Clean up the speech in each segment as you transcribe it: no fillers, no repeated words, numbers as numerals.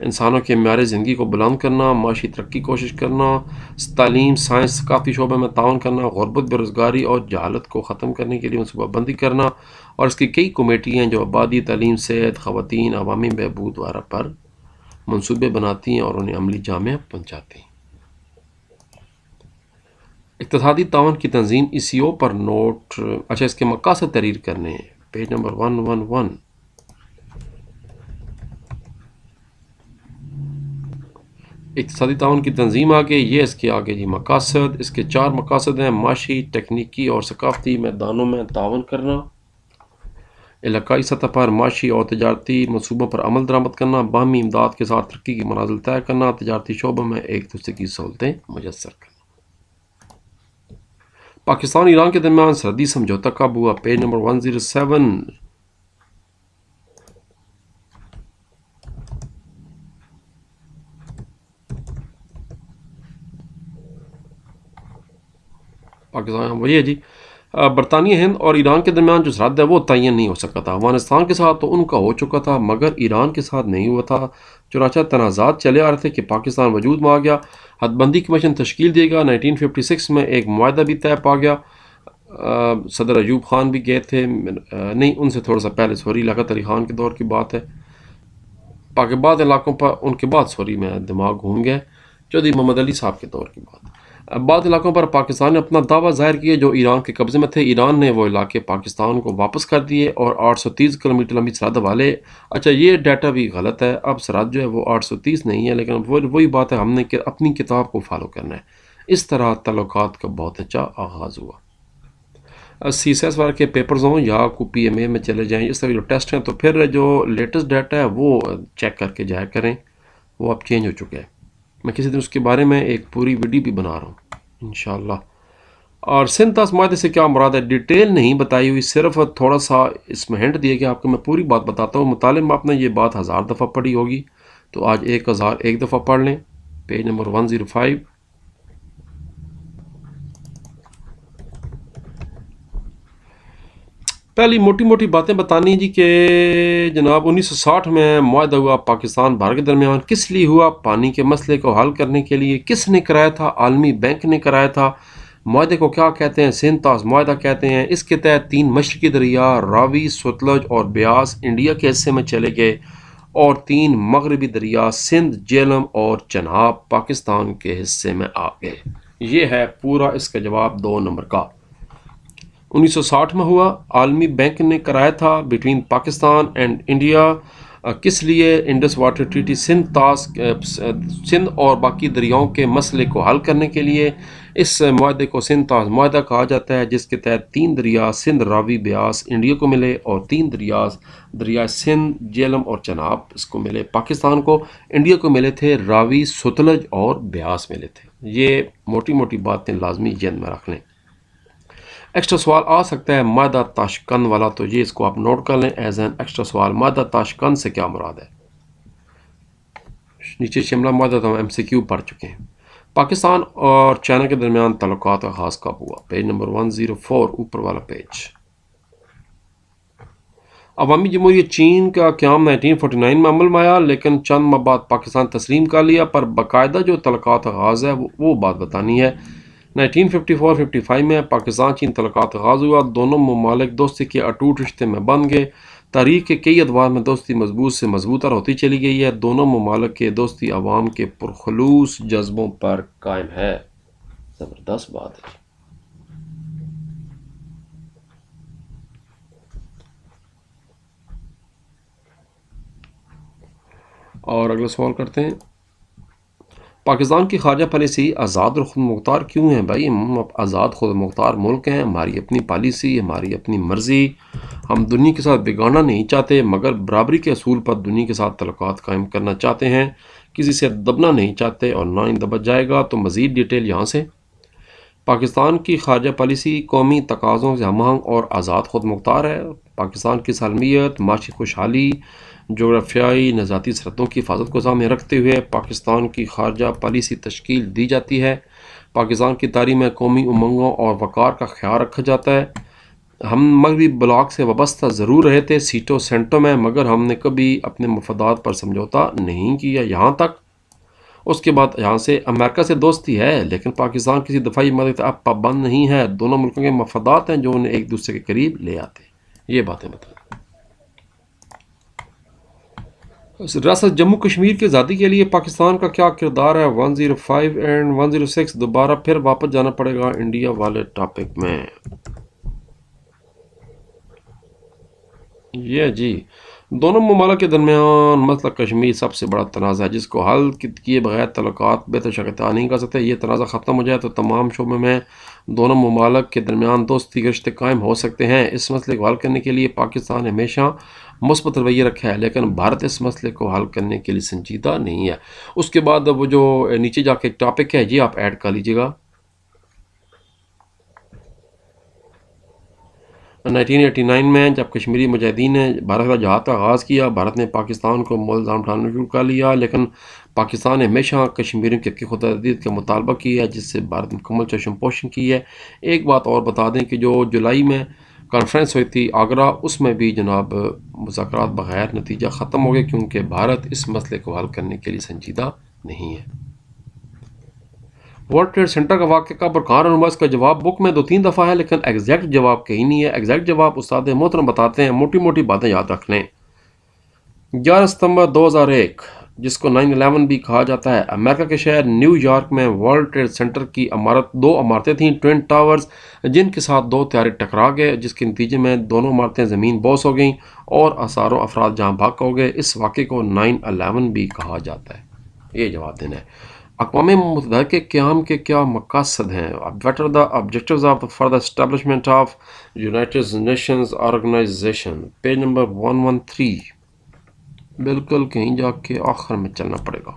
انسانوں کے معیار زندگی کو بلند کرنا، معاشی ترقی کی کوشش کرنا، تعلیم، سائنس، ثقافتی شعبے میں تعاون کرنا، غربت، بے روزگاری اور جہالت کو ختم کرنے کے لیے منصوبہ بندی کرنا، اور اس کی کئی کمیٹیاں ہیں جو آبادی، تعلیم، صحت، خواتین، عوامی بہبود وغیرہ پر منصوبے بناتی ہیں اور انہیں عملی جامع پہنچاتی ہیں۔ اقتصادی تعاون کی تنظیم ECO پر نوٹ، اچھا اس کے مقاصد تحریر کرنے ہیں، پیج نمبر 111۔ اقتصادی تعاون کی تنظیم آگے، یہ اس کے آگے جی مقاصد، اس کے 4 مقاصد ہیں: معاشی، تکنیکی اور ثقافتی میدانوں میں تعاون کرنا، علاقائی سطح پر معاشی اور تجارتی منصوبوں پر عمل درآمد کرنا، باہمی امداد کے ساتھ ترقی کی منازل طے کرنا، تجارتی شعبوں میں ایک دوسرے کی سہولتیں میسر کرنا۔ پاکستان ایران کے درمیان سرحدی سمجھوتہ کب ہوا؟ Page number 107۔ پاکستان وہی ہے جی، برطانیہ ہند اور ایران کے درمیان جو سرحد ہے وہ تعین نہیں ہو سکا تھا۔ افغانستان کے ساتھ تو ان کا ہو چکا تھا مگر ایران کے ساتھ نہیں ہوا تھا، چنانچہ تنازعات چلے آ رہے تھے کہ پاکستان وجود میں آ گیا، حد بندی کمیشن تشکیل دے گا۔ 1956 میں ایک معاہدہ بھی طے پا گیا، صدر ایوب خان بھی گئے تھے، نہیں ان سے تھوڑا سا پہلے، سوری، لیاقت علی خان کے دور کی بات ہے، باقی بعض علاقوں پر ان کے بعد، سوری میں دماغ گھوم گیا، چودھری محمد علی صاحب کے دور کی بات۔ بعض علاقوں پر پاکستان نے اپنا دعویٰ ظاہر کیا جو ایران کے قبضے میں تھے، ایران نے وہ علاقے پاکستان کو واپس کر دیے اور 830 کلومیٹر لمبی سرحد والے، اچھا یہ ڈیٹا بھی غلط ہے، اب سرحد جو ہے وہ 830 نہیں ہے، لیکن وہی بات ہے، ہم نے اپنی کتاب کو فالو کرنا ہے۔ اس طرح تعلقات کا بہت اچھا آغاز ہوا۔ CSS والے کے پیپرز ہوں یا کو PMA میں چلے جائیں، اس طرح جو ٹیسٹ ہیں، تو پھر جو لیٹسٹ ڈیٹا ہے وہ چیک کر کے جایا کریں، وہ اب چینج ہو چکا ہے۔ میں کسی دن اس کے بارے میں ایک پوری ویڈیو بھی بنا رہا ہوں انشاءاللہ۔ اور سندھ طاس معاہدے سے کیا مراد ہے؟ ڈیٹیل نہیں بتائی ہوئی، صرف تھوڑا سا اس میں ہنٹ دیا کہ آپ کو میں پوری بات بتاتا ہوں۔ مطالعے میں آپ نے یہ بات 1000 دفعہ پڑھی ہوگی، تو آج 1001 دفعہ پڑھ لیں، پیج نمبر 105۔ پہلی موٹی موٹی باتیں بتانی جی کہ جناب 1960 میں معاہدہ ہوا پاکستان بھارت کے درمیان، کس لیے ہوا؟ پانی کے مسئلے کو حل کرنے کے لیے۔ کس نے کرایا تھا؟ عالمی بینک نے کرایا تھا۔ معاہدے کو کیا کہتے ہیں؟ سندھ طاس معاہدہ کہتے ہیں۔ اس کے تحت 3 مشرقی دریا راوی، ستلج اور بیاس انڈیا کے حصے میں چلے گئے، اور 3 مغربی دریا سندھ، جہلم اور چناب پاکستان کے حصے میں آ گئے۔ یہ ہے پورا اس کا جواب 2 نمبر کا۔ 1960 میں ہوا، عالمی بینک نے کرایا تھا، بٹوین پاکستان اینڈ انڈیا۔ کس لیے؟ انڈس واٹر ٹریٹی، سندھ اور باقی دریاؤں کے مسئلے کو حل کرنے کے لیے۔ اس معاہدے کو سندھ طاس معاہدہ کہا جاتا ہے، جس کے تحت 3 دریا سندھ، راوی، بیاس انڈیا کو ملے، اور 3 دریا سندھ، جہلم اور چناب اس کو ملے پاکستان کو۔ انڈیا کو ملے تھے راوی، ستلج اور بیاس ملے تھے۔ یہ موٹی موٹی باتیں لازمی ذہن میں رکھ لیں۔ ایکسٹرا سوال آ سکتا ہے معاہدہ تاشقند والا، تو یہ اس کو آپ نوٹ کر لیں ایز این ایکسٹرا سوال۔ معاہدہ تاشقند سے کیا مراد ہے؟ نیچے شملہ معاہدہ تو ہم MCQ پڑھ چکے ہیں۔ پاکستان اور چائنا کے درمیان تعلقات کا آغاز کب ہوا؟ پیج نمبر 104، اوپر والا پیج۔ عوامی جمہوریہ چین کا قیام 1949 میں عمل میں آیا، لیکن چند ماہ بعد پاکستان تسلیم کر لیا، پر باقاعدہ جو تعلقات آغاز ہے وہ بات بتانی ہے۔ 1954-55 میں پاکستان چین تعلقات آغاز ہوا، دونوں ممالک دوستی کے اٹوٹ رشتے میں بن گئے، تاریخ کے کئی ادوار میں دوستی مضبوط سے مضبوطر ہوتی چلی گئی ہے، دونوں ممالک کے دوستی عوام کے پرخلوص جذبوں پر قائم ہے۔ زبردست بات ہے۔ اور اگلا سوال کرتے ہیں، پاکستان کی خارجہ پالیسی آزاد اور خود مختار کیوں ہے؟ بھائی ہم آزاد خود مختار ملک ہیں، ہماری اپنی پالیسی، ہماری اپنی مرضی، ہم دنیا کے ساتھ بگاڑنا نہیں چاہتے، مگر برابری کے اصول پر دنیا کے ساتھ تعلقات قائم کرنا چاہتے ہیں، کسی سے دبنا نہیں چاہتے اور نہ ہی دبا جائے گا۔ تو مزید ڈیٹیل یہاں سے۔ پاکستان کی خارجہ پالیسی قومی تقاضوں سے ہم آہنگ اور آزاد خود مختار ہے۔ پاکستان کی سالمیت، معاشی خوشحالی، جغرافیائی نژادی سرحدوں کی حفاظت کو سامنے رکھتے ہوئے پاکستان کی خارجہ پالیسی تشکیل دی جاتی ہے۔ پاکستان کی تعلیم میں قومی امنگوں اور وقار کا خیال رکھا جاتا ہے۔ ہم مغربی بلاک سے وابستہ ضرور رہے تھے سیٹوں سینٹوں میں، مگر ہم نے کبھی اپنے مفادات پر سمجھوتا نہیں کیا یہاں تک۔ اس کے بعد یہاں سے امریکہ سے دوستی ہے، لیکن پاکستان کسی دفاعی مدد اب پابند نہیں ہے۔ دونوں ملکوں کے مفادات ہیں جو انہیں ایک دوسرے کے قریب لے آتے ہیں۔ یہ باتیں بتائیں۔ ریاست جموں کشمیر کی آزادی کے لیے پاکستان کا کیا کردار ہے؟ 105 اینڈ 106 دوبارہ پھر واپس جانا پڑے گا انڈیا والے ٹاپک میں۔ یہ جی دونوں ممالک کے درمیان مسئلہ کشمیر سب سے بڑا تنازع ہے جس کو حل کیے بغیر تعلقات بہتر شکل نہیں کر سکتے۔ یہ تنازع ختم ہو جائے تو تمام شعبوں میں دونوں ممالک کے درمیان دوستی کے رشتے قائم ہو سکتے ہیں۔ اس مسئلے کو حل کرنے کے لیے پاکستان نے ہمیشہ مثبت رویہ رکھا ہے، لیکن بھارت اس مسئلے کو حل کرنے کے لیے سنجیدہ نہیں ہے۔ اس کے بعد وہ جو نیچے جا کے ایک ٹاپک ہے یہ آپ ایڈ کر لیجیے گا۔ 1989 میں جب کشمیری مجاہدین نے بھارت کا جہاد کا آغاز کیا، بھارت نے پاکستان کو مول الزام اٹھانا شروع کر لیا، لیکن پاکستان نے ہمیشہ کشمیریوں کی حقیقی خودارادیت کا مطالبہ کیا ہے، جس سے بھارت نے مکمل چشم پوشی کی ہے۔ ایک بات اور بتا دیں کہ جو جولائی میں کانفرنس ہوئی تھی آگرہ، اس میں بھی جناب مذاکرات بغیر نتیجہ ختم ہو گئے، کیونکہ بھارت اس مسئلے کو حل کرنے کے لیے سنجیدہ نہیں ہے۔ ورلڈ ٹریڈ سینٹر کا واقعہ کب اور کہاں رہا ہوا، اس کا جواب بک میں 2-3 دفعہ ہے، لیکن ایگزیکٹ جواب کہیں نہیں ہے۔ ایگزیکٹ جواب استاد محترم بتاتے ہیں، موٹی موٹی باتیں یاد رکھ لیں۔ 11 ستمبر 2001، جس کو 9/11 بھی کہا جاتا ہے، امریکہ کے شہر نیو یارک میں ورلڈ ٹریڈ سینٹر کی دو عمارتیں تھیں، ٹوین ٹاورز، جن کے ساتھ 2 طیارے ٹکرا گئے، جس کے نتیجے میں دونوں عمارتیں زمین بوس ہو گئیں اور ہزاروں افراد جہاں بھاگ ہو گئے۔ اس واقعے کو 9/11 بھی کہا جاتا ہے۔ یہ جواب دینا ہے۔ اقوام متحدہ کے قیام کے کیا مقاصد ہیں؟ What are the objectives for the establishment of United Nations Organization؟ Page number 113۔ بالکل کہیں جا کے آخر میں چلنا پڑے گا۔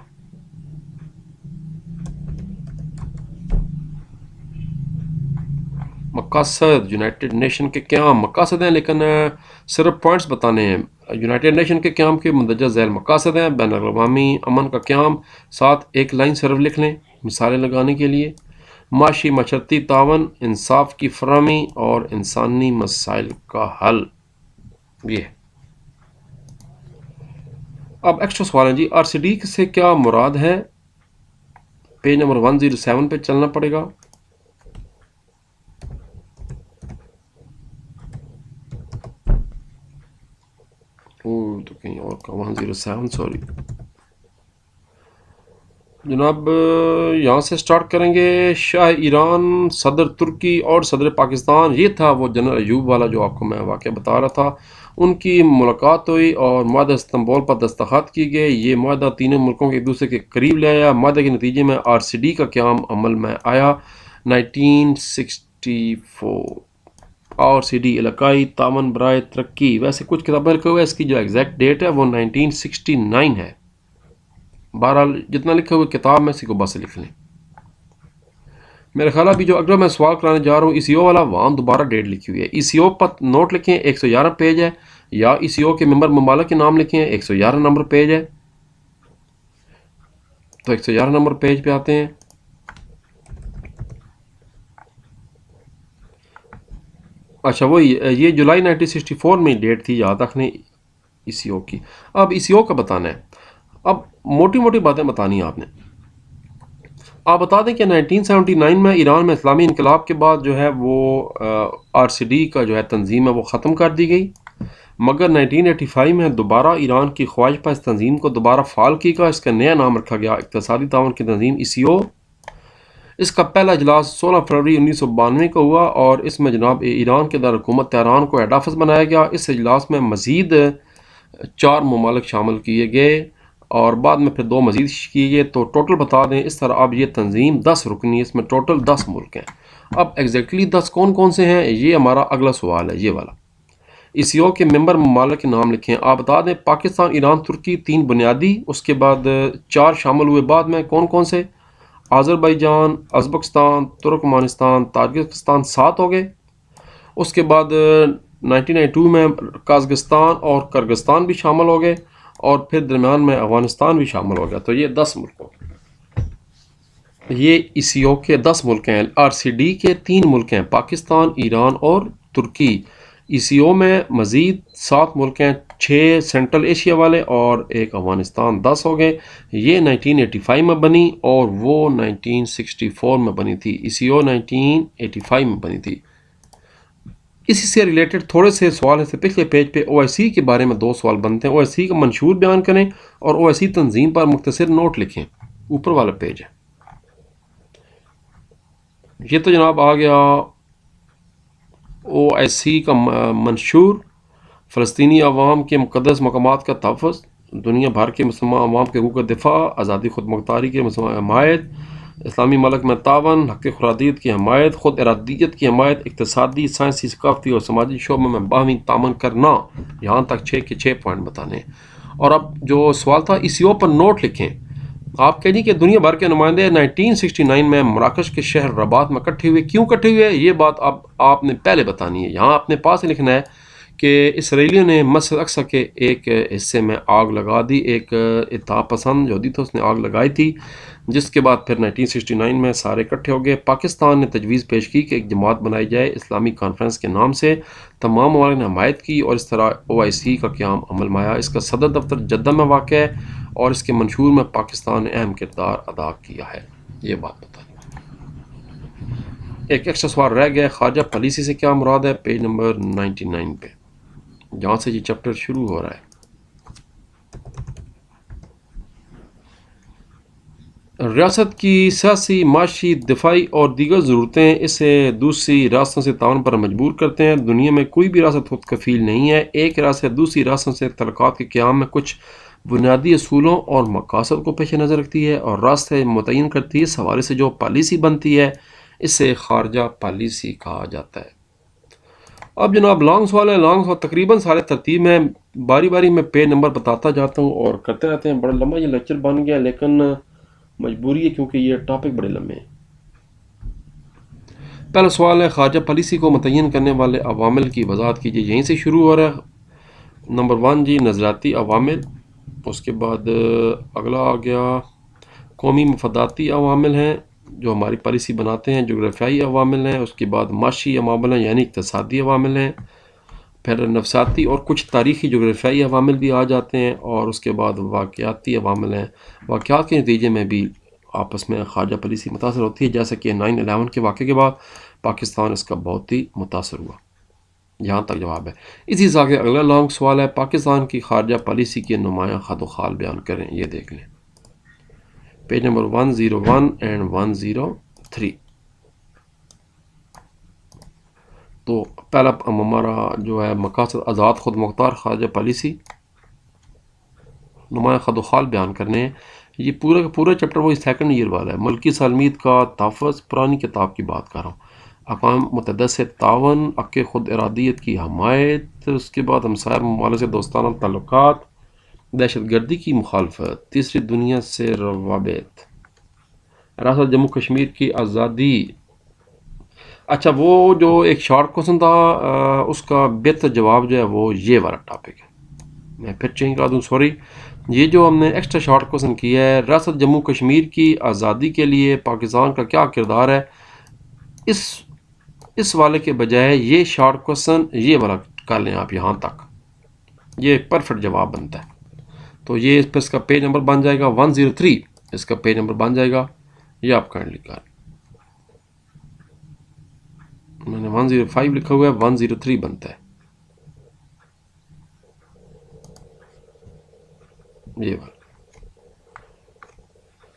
مقاصد یونائٹڈ نیشن کے قیام مقاصد ہیں، لیکن صرف پوائنٹس بتانے ہیں۔ یونائٹڈ نیشن کے قیام کے مندرجہ ذیل مقاصد ہیں: بین الاقوامی امن کا قیام، ساتھ ایک لائن صرف لکھ لیں مثالیں لگانے کے لیے، معاشی معاشرتی تعاون، انصاف کی فراہمی اور انسانی مسائل کا حل۔ یہ اب ایکسٹرا سوال ہیں جی، RCD سے کیا مراد ہے؟ پیج نمبر 107 پہ چلنا پڑے گا۔ تو کہیں اور کا 107 سوری جناب، یہاں سے سٹارٹ کریں گے۔ شاہ ایران، صدر ترکی اور صدر پاکستان، یہ تھا وہ جنرل ایوب والا جو آپ کو میں واقعہ بتا رہا تھا، ان کی ملاقات ہوئی اور معاہدہ استنبول پر دستخط کی گئے۔ یہ معاہدہ تینوں ملکوں کے ایک دوسرے کے قریب لے آیا۔ معاہدے کے نتیجے میں RCD کا قیام عمل میں آیا 1964۔ RCD علاقائی تعاون برائے ترقی، ویسے کچھ کتابیں لکھے ہوئے، اس کی جو ایگزیکٹ ڈیٹ ہے وہ 1969 ہے۔ بہرحال جتنا لکھا ہوئے کتاب میں اسی کو بس لکھ لیں۔ میرا خیال ابھی جو اگلا میں سوال کرانے جا رہا ہوں ECO والا، وہاں دوبارہ ڈیٹ لکھی ہوئی ہے۔ ECO پر نوٹ لکھیں، 111 پیج ہے، یا ECO کے ممبر ممالک کے نام لکھیں، 111 نمبر پیج ہے، تو 111 نمبر پیج پہ آتے ہیں۔ اچھا وہی یہ جولائی 1964 میں ڈیٹ تھی، یاد رکھنے ECO کی۔ اب ECO کا بتانا ہے، اب موٹی موٹی باتیں بتانی ہیں آپ نے۔ آپ بتا دیں کہ 1979 میں ایران میں اسلامی انقلاب کے بعد جو ہے وہ RCD کا جو ہے تنظیم ہے وہ ختم کر دی گئی، مگر 1985 میں دوبارہ ایران کی خواہش پر اس تنظیم کو دوبارہ فعال کی گیا۔ اس کا نیا نام رکھا گیا اقتصادی تعاون کی تنظیم ECO۔ اس کا پہلا اجلاس 16 فروری 1992 کو ہوا اور اس میں جناب ایران کے دارالحکومت تہران کو ہیڈ آفس بنایا گیا۔ اس اجلاس میں مزید 4 ممالک شامل کیے گئے اور بعد میں پھر 2 مزید کیے گئے، تو ٹوٹل بتا دیں اس طرح اب یہ تنظیم 10 رکنی ہے، اس میں ٹوٹل 10 ملک ہیں۔ اب ایگزیکٹلی 10 کون کون سے ہیں، یہ ہمارا اگلا سوال ہے، یہ والا۔ ECO کے ممبر ممالک کے نام لکھیں۔ آپ بتا دیں پاکستان، ایران، ترکی 3 بنیادی، اس کے بعد 4 شامل ہوئے بعد میں، کون کون سے؟ آذربائیجان، ازبکستان، ترکمانستان، تاجکستان 7 ہو گئے۔ اس کے بعد 1992 میں قازقستان اور کرغستان بھی شامل ہو گئے اور پھر درمیان میں افغانستان بھی شامل ہو گیا، تو یہ 10 ملک ہو گئے۔ یہ ECO کے 10 ملک ہیں۔ RCD کے 3 ملک ہیں، پاکستان، ایران اور ترکی۔ ای سی او میں مزید 7 ملک ہیں، 6 سینٹرل ایشیا والے اور ایک افغانستان، 10 ہو گئے۔ یہ 1985 میں بنی اور وہ 1964 میں بنی تھی۔ ای سی او 1985 میں بنی تھی۔ اسی سے ریلیٹڈ تھوڑے سے سوال ہیں، پچھلے پیج پہ او آئی سی کے بارے میں 2 سوال بنتے ہیں۔ او آئی سی کا منشور بیان کریں اور او آئی سی تنظیم پر مختصر نوٹ لکھیں، اوپر والا پیج ہے۔ یہ تو جناب آ گیا او آئی سی کا منشور، فلسطینی عوام کے مقدس مقامات کا تحفظ، دنیا بھر کے مسلمان عوام کے حقوق کا دفاع، آزادی خود مختاری کی مسلمان حمایت، اسلامی ملک میں تعاون، حق خرادیت کی حمایت، خود ارادیت کی حمایت، اقتصادی، سائنسی، ثقافتی اور سماجی شعبوں میں باہمی تعاون کرنا۔ یہاں تک 6 کے 6 پوائنٹ بتانے۔ اور اب جو سوال تھا ای سی او پر نوٹ لکھیں۔ آپ کہہ جی کہ دنیا بھر کے نمائندے 1969 میں مراکش کے شہر رباط میں اکٹھے ہوئے، کیوں اکٹھے ہوئے؟ یہ بات اب آپ نے پہلے بتانی ہے۔ یہاں اپنے پاس لکھنا ہے کہ اسرائیلیوں نے مسجد اقصی کے ایک حصے میں آگ لگا دی، ایک اتحاد پسند یہودی تھا، اس نے آگ لگائی تھی، جس کے بعد پھر 1969 میں سارے اکٹھے ہو گئے۔ پاکستان نے تجویز پیش کی کہ ایک جماعت بنائی جائے اسلامی کانفرنس کے نام سے، تمام ممالک نے حمایت کی اور اس طرح او آئی سی کا قیام عمل میں آیا۔ اس کا صدر دفتر جدہ میں واقع ہے اور اس کے منشور میں پاکستان نے اہم کردار ادا کیا ہے۔ یہ بات بتائیں۔ ایک ایکسٹرا سوال رہ گیا، خارجہ پالیسی سے کیا مراد ہے؟ پیج نمبر 99 پہ، جہاں سے یہ چیپٹر شروع ہو رہا ہے۔ ریاست کی سیاسی، معاشی، دفاعی اور دیگر ضرورتیں اسے دوسری ریاستوں سے تعاون پر مجبور کرتے ہیں۔ دنیا میں کوئی بھی ریاست خود کفیل نہیں ہے۔ ایک ریاست دوسری ریاستوں سے تعلقات کے قیام میں کچھ بنیادی اصولوں اور مقاصد کو پیش نظر رکھتی ہے اور راستے متعین کرتی ہے۔ اس حوالے سے جو پالیسی بنتی ہے اسے خارجہ پالیسی کہا جاتا ہے۔ اب جناب لانگ سوال ہے، لانگ سوال تقریباً سارے ترتیب میں باری باری میں پیج نمبر بتاتا جاتا ہوں اور کرتے رہتے ہیں۔ بڑا لمبا یہ لیکچر بن گیا، لیکن مجبوری ہے کیونکہ یہ ٹاپک بڑے لمبے ہیں۔ پہلا سوال ہے، خارجہ پالیسی کو متعین کرنے والے عوامل کی وضاحت کیجیے۔ یہیں سے شروع ہو رہا ہے۔ نمبر 1 جی نظریاتی عوامل، اس کے بعد اگلا آ گیا قومی مفاداتی عوامل ہیں جو ہماری پالیسی بناتے ہیں، جغرافیائی عوامل ہیں، اس کے بعد معاشی عوامل ہیں یعنی اقتصادی عوامل ہیں، پھر نفسیاتی اور کچھ تاریخی جغرافیائی عوامل بھی آ جاتے ہیں، اور اس کے بعد واقعاتی عوامل ہیں۔ واقعات کے نتیجے میں بھی آپس میں خارجہ پالیسی متاثر ہوتی ہے، جیسا کہ 9/11 کے واقعے کے بعد پاکستان اس کا بہت ہی متاثر ہوا۔ یہاں تک جواب ہے۔ اسی سے آگے اگلا لانگ سوال ہے، پاکستان کی خارجہ پالیسی کے نمایاں خد و خال بیان کریں۔ یہ دیکھ لیں پیج نمبر 101 اینڈ 103۔ تو پہلا ہمارا جو ہے مقاصد آزاد خود مختار خارجہ پالیسی، نمایاں خد و خال بیان کرنے ہیں۔ یہ پورا کا پورا چیپٹر وہی 2nd ایئر والا ہے۔ ملکی سالمیت کا تحفظ، پرانی کتاب کی بات کر رہا ہوں۔ اقوام متحدہ سے تعاون، حق خود ارادیت کی حمایت، اس کے بعد ہمسایہ ممالک سے دوستانہ تعلقات، دہشت گردی کی مخالفت، تیسری دنیا سے روابط، ریاست جموں کشمیر کی آزادی۔ اچھا وہ جو ایک شارٹ کوسچن تھا اس کا بہتر جواب جو ہے وہ یہ والا ٹاپک ہے۔ میں پھر چینج کرا دوں، سوری، یہ جو ہم نے ایکسٹرا شارٹ کوسچن کیا ہے، ریاست جموں کشمیر کی آزادی کے لیے پاکستان کا کیا کردار ہے، اس والے کے بجائے یہ شارٹ کوسچن یہ والا کر لیں آپ یہاں تک، یہ پرفیکٹ جواب بنتا ہے۔ تو یہ اس کا پیج نمبر بن جائے گا 103، اس کا پیج نمبر بن جائے گا، یہ آپ کائنڈلی کر، میں نے 105 لکھا ہوا ہے، 103 بنتا ہے یہ والا۔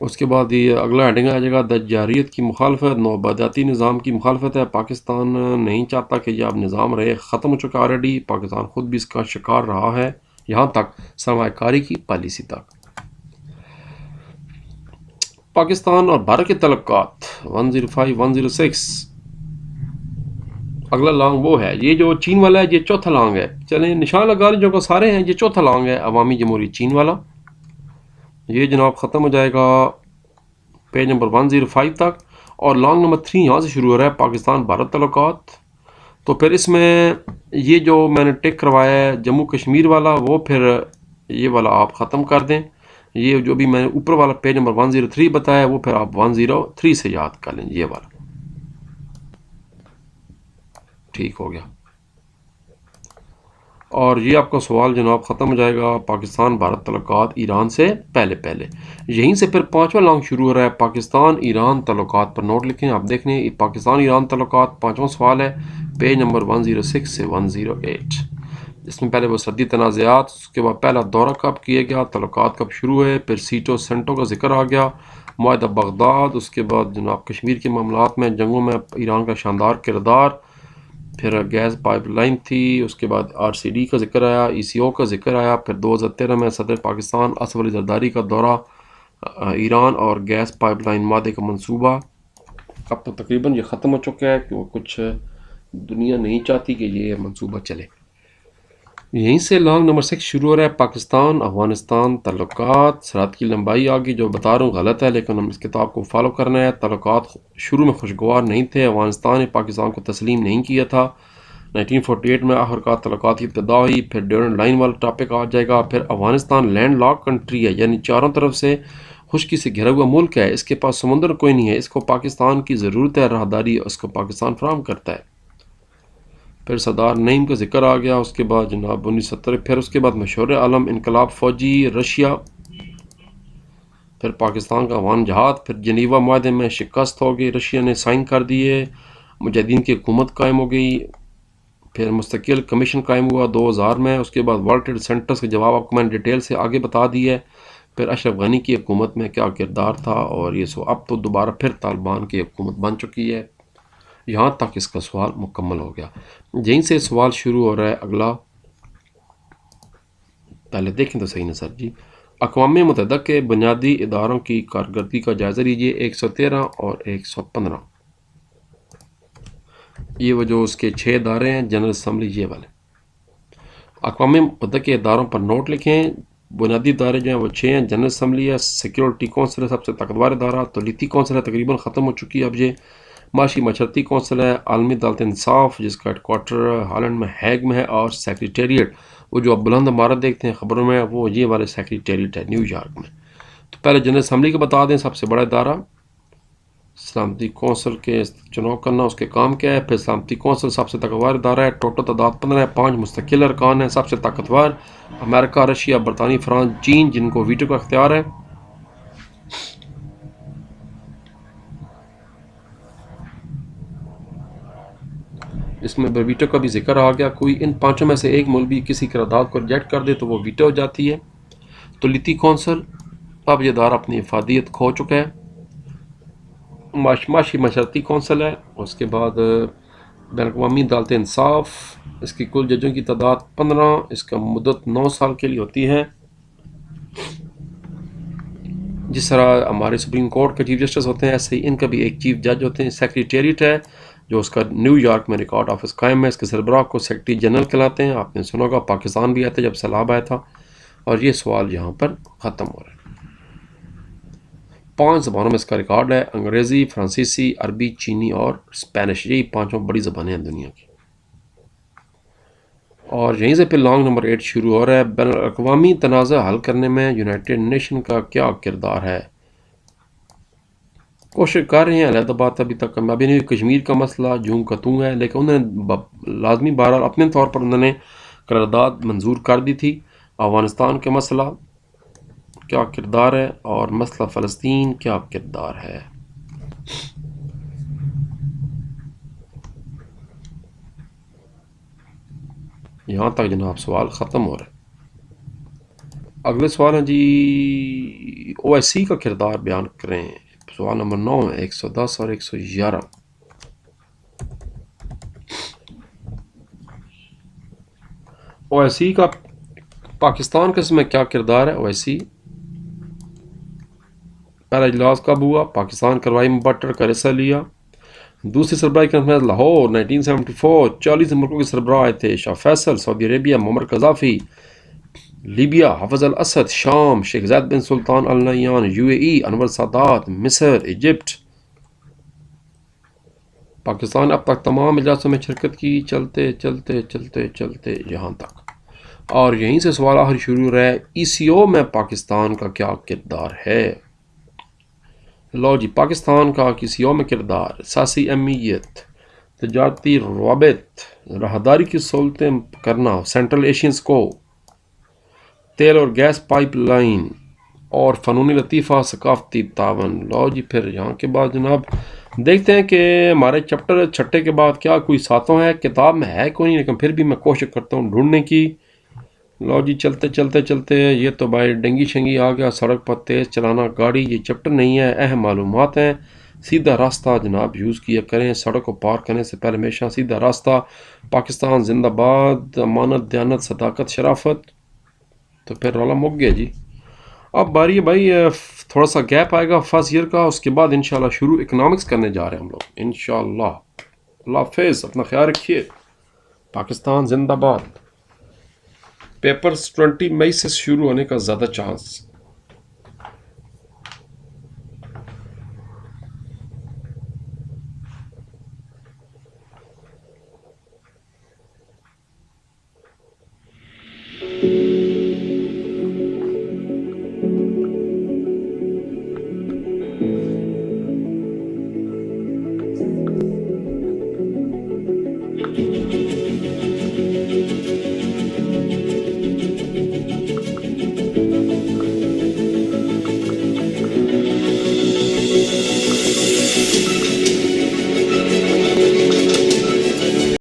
اس کے بعد یہ اگلا ہیڈنگ آ جائے گا، دجاریت کی مخالفت، نوآبادیاتی نظام کی مخالفت ہے۔ پاکستان نہیں چاہتا کہ یہ اب نظام رہے، ختم ہو چکا آلریڈی، پاکستان خود بھی اس کا شکار رہا ہے، یہاں تک سرمایہ کاری کی پالیسی تک۔ پاکستان اور بھارت کے تعلقات 105 106۔ اگلا لانگ وہ ہے، یہ جو چین والا ہے یہ چوتھا لانگ ہے، چلیں نشان لگا لیں جو کہ سارے ہیں، یہ چوتھا لانگ ہے، عوامی جمہوریہ چین والا۔ یہ جناب ختم ہو جائے گا پیج نمبر 105 تک، اور لانگ نمبر 3 یہاں سے شروع ہو رہا ہے، پاکستان بھارت تعلقات۔ تو پھر اس میں یہ جو میں نے ٹک کروایا ہے جموں کشمیر والا، وہ پھر یہ والا آپ ختم کر دیں، یہ جو بھی میں نے اوپر والا پیج نمبر 103 بتایا وہ پھر آپ 103 سے یاد کر لیں، یہ والا ٹھیک ہو گیا۔ اور یہ آپ کا سوال جناب ختم ہو جائے گا پاکستان بھارت تعلقات ایران سے پہلے یہیں سے پھر پانچواں لانگ شروع ہو رہا ہے پاکستان ایران تعلقات پر نوٹ لکھیں آپ دیکھ لیں پاکستان ایران تعلقات پانچواں سوال ہے پیج نمبر 106 سے 108 اس میں پہلے وہ سردی تنازعات اس کے بعد پہلا دورہ کب کیا گیا تعلقات کب شروع ہوئے پھر سیٹو سینٹو کا ذکر آ گیا معاہدہ بغداد اس کے بعد جناب کشمیر کے معاملات میں جنگوں میں ایران کا شاندار کردار پھر گیس پائپ لائن تھی اس کے بعد RCD کا ذکر آیا ECO کا ذکر آیا پھر 2013 میں صدر پاکستان اسد علی زرداری کا دورہ ایران اور گیس پائپ لائن معاہدے کا منصوبہ اب تو تقریباً یہ ختم ہو چکا ہے کہ وہ کچھ دنیا نہیں چاہتی کہ یہ منصوبہ چلے یہیں سے لانگ نمبر 6 شروع ہو رہا ہے پاکستان افغانستان تعلقات سرحد کی لمبائی آگے جو بتا رہا ہوں غلط ہے لیکن ہم اس کتاب کو فالو کرنا ہے تعلقات شروع میں خوشگوار نہیں تھے افغانستان نے پاکستان کو تسلیم نہیں کیا تھا 1948 میں آخرکار تعلقات کی ابتدا ہوئی پھر ڈیورنڈ لائن والا ٹاپک آ جائے گا پھر افغانستان لینڈ لاک کنٹری ہے یعنی چاروں طرف سے خشکی سے گھرا ہوا ملک ہے اس کے پاس سمندر کوئی نہیں ہے اس کو پاکستان کی ضرورت ہے راہداری اس کو پاکستان فراہم کرتا ہے پھر سردار نعیم کا ذکر آ گیا اس کے بعد جناب 1970 پھر اس کے بعد مشہور عالم انقلاب فوجی رشیا پھر پاکستان کا افغان جہاد پھر جنیوا معاہدے میں شکست ہو گئی رشیا نے سائن کر دیے مجاہدین کی حکومت قائم ہو گئی پھر مستقل کمیشن قائم ہوا 2000 میں اس کے بعد ورلڈ ٹریڈ سینٹرز کے جواب آپ کو میں نے ڈیٹیل سے آگے بتا دی ہے پھر اشرف غنی کی حکومت میں کیا کردار تھا اور یہ اب تو دوبارہ پھر طالبان کی حکومت بن چکی ہے یہاں تک اس کا سوال مکمل ہو گیا یہیں سے سوال شروع ہو رہا ہے اگلا پہلے دیکھیں تو صحیح نا سر جی اقوام متحدہ کے بنیادی اداروں کی کارکردگی کا جائزہ لیجیے 113 اور 115 یہ وہ جو اس کے 6 ادارے ہیں جنرل اسمبلی یہ والے اقوام متحدہ کے اداروں پر نوٹ لکھیں بنیادی ادارے جو ہیں وہ 6 ہیں جنرل اسمبلی ہے سیکیورٹی کونسل ہے سب سے طاقتور ادارہ تولیتی کونسل ہے تقریباً ختم ہو چکی ہے اب یہ معاشی معاشرتی کونسل ہے عالمی عدالت انصاف جس کا ہیڈ کوارٹر ہالینڈ میں ہیگ میں ہے اور سیکریٹریٹ وہ جو اب بلند عمارت دیکھتے ہیں خبروں میں وہ یہ والے سیکریٹریٹ ہے نیو یارک میں تو پہلے جنرل اسمبلی کا بتا دیں سب سے بڑا ادارہ سلامتی کونسل کے چناؤ کرنا اس کے کام کیا ہے پھر سلامتی کونسل سب سے طاقتور ادارہ ہے ٹوٹل تعداد 15 ہے 5 مستقل ارکان ہیں سب سے طاقتور امریکہ رشیا برطانیہ فرانس چین جن کو ویٹو کا اختیار ہے اس میں ویٹو کا بھی ذکر آ گیا کوئی ان پانچوں میں سے ایک ملک بھی کسی قرارداد کو ریجیکٹ کر دے تو وہ ویٹو ہو جاتی ہے تولیتی کونسل اب یہ ادارہ اپنی افادیت کھو چکا ہے معاشی معاشرتی کونسل ہے اس کے بعد بین الاقوامی عدالت انصاف اس کی کل ججوں کی تعداد 15 اس کا مدت 9 سال کے لیے ہوتی ہے جس طرح ہمارے سپریم کورٹ کے چیف جسٹس ہوتے ہیں ایسے ہی ان کا بھی ایک چیف جج ہوتے ہیں سیکریٹریٹ ہے جو اس کا نیو یارک میں ریکارڈ آفس قائم ہے اس کے سربراہ کو سیکرٹری جنرل کہلاتے ہیں آپ نے سنا ہوگا پاکستان بھی آیا تھا جب سیلاب آیا تھا اور یہ سوال یہاں پر ختم ہو رہا ہے 5 زبانوں میں اس کا ریکارڈ ہے انگریزی فرانسیسی عربی چینی اور اسپینش یہی 5 بڑی زبانیں ہیں دنیا کی اور یہیں سے پھر لانگ نمبر 8 شروع ہو رہا ہے بین الاقوامی تنازع حل کرنے میں یونائٹڈ نیشن کا کیا کردار ہے کوشش کر رہے ہیں علیحدہ بات ابھی تک کامیابی نہیں ہوئی کشمیر کا مسئلہ جوں کا توں ہے لیکن انہوں نے لازمی بہرحال اپنے طور پر انہوں نے قرارداد منظور کر دی تھی افغانستان کے مسئلہ کیا کردار ہے اور مسئلہ فلسطین کیا کردار ہے یہاں تک جناب سوال ختم ہو رہا ہے اگلے سوال ہیں جی OIC کا کردار بیان کریں سوال نمبر 9 ہے 110 اور 111 OIC کا پاکستان کے اس میں کیا کردار ہے OIC پہلا اجلاس کب ہوا پاکستان کروائی مبٹر کا حصہ لیا دوسری سربراہی کانفرنس لاہور 1974 40 ملکوں کے سربراہ آئے تھے شاہ فیصل سعودی عربیہ معمر قذافی لیبیا حافظ الاسد شام شیخ زید بن سلطان ال نہیان UAE انور سادات مصر ایجپٹ پاکستان نے اب تک تمام اجلاسوں میں شرکت کی چلتے چلتے چلتے چلتے یہاں تک اور یہیں سے سوال آخر شروع رہا ہے ECO میں پاکستان کا کیا کردار ہے لو جی پاکستان کا ECO میں کردار سیاسی اہمیت تجارتی روابط، راہداری کی سہولتیں کرنا، سینٹرل ایشینز کو تیل اور گیس پائپ لائن اور فنون لطیفہ ثقافتی تعاون. لو جی پھر یہاں کے بعد جناب دیکھتے ہیں کہ ہمارے چیپٹر چھٹے کے بعد کیا کوئی ساتوں ہے. کتاب میں ہے کوئی نہیں، لیکن پھر بھی میں کوشش کرتا ہوں ڈھونڈنے کی. لو جی چلتے چلتے چلتے یہ تو بھائی ڈنگی شنگی آ گیا. سڑک پر تیز چلانا گاڑی، یہ چیپٹر نہیں ہے، اہم معلومات ہیں. سیدھا راستہ جناب یوز کیا کریں. سڑک کو پار کرنے سے پہلے ہمیشہ سیدھا راستہ. پاکستان زندہ باد. امانت، دیانت، صداقت، شرافت. تو پھر رولا مک گیا جی. اب باری ہے بھائی، تھوڑا سا گیپ آئے گا فرسٹ ایئر کا، اس کے بعد انشاءاللہ شروع اکنامکس کرنے جا رہے ہیں ہم لوگ انشاءاللہ. اللہ حافظ، اپنا خیال رکھیے. پاکستان زندہ باد. پیپرز 20 مئی سے شروع ہونے کا زیادہ چانس.